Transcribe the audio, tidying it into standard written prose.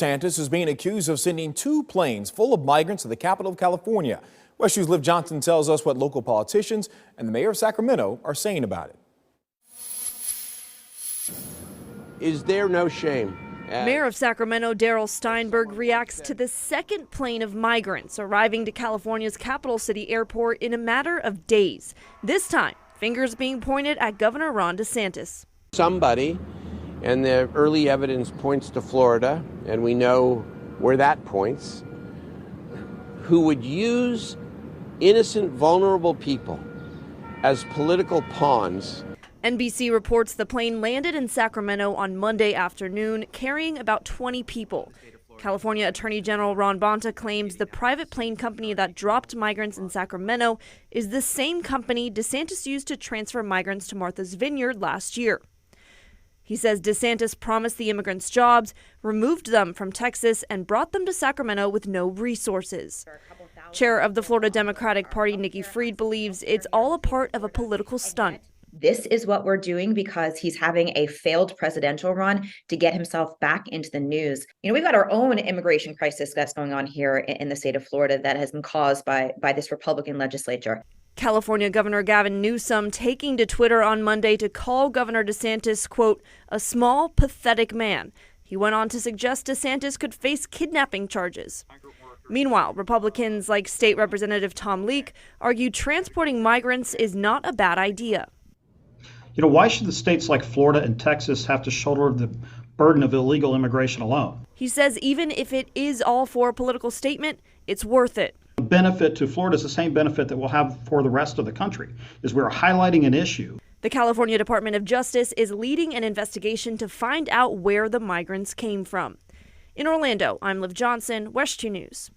DeSantis is being accused of sending 2 planes full of migrants to the capital of California. West 2's Liv Johnson tells us what local politicians and the mayor of Sacramento are saying about it. Is there no shame? Mayor of Sacramento Darrell Steinberg reacts to the second plane of migrants arriving to California's capital city airport in a matter of days. This time, fingers being pointed at Governor Ron DeSantis. Somebody, and the early evidence points to Florida, and we know where that points, who would use innocent, vulnerable people as political pawns. NBC reports the plane landed in Sacramento on Monday afternoon, carrying about 20 people. California Attorney General Ron Bonta claims the private plane company that dropped migrants in Sacramento is the same company DeSantis used to transfer migrants to Martha's Vineyard last year. He says DeSantis promised the immigrants jobs, removed them from Texas, and brought them to Sacramento with no resources. Chair of the Florida Democratic Party, Nikki Fried, believes it's all a part of a political stunt. This is what we're doing because he's having a failed presidential run to get himself back into the news. We've got our own immigration crisis that's going on here in the state of Florida that has been caused by this Republican legislature. California Governor Gavin Newsom taking to Twitter on Monday to call Governor DeSantis, quote, a small, pathetic man. He went on to suggest DeSantis could face kidnapping charges. Meanwhile, Republicans like State Representative Tom Leek argue transporting migrants is not a bad idea. Why should the states like Florida and Texas have to shoulder the burden of illegal immigration alone? He says even if it is all for a political statement, it's worth it. The benefit to Florida is the same benefit that we'll have for the rest of the country, is we're highlighting an issue. The California Department of Justice is leading an investigation to find out where the migrants came from. In Orlando, I'm Liv Johnson, West 2 News.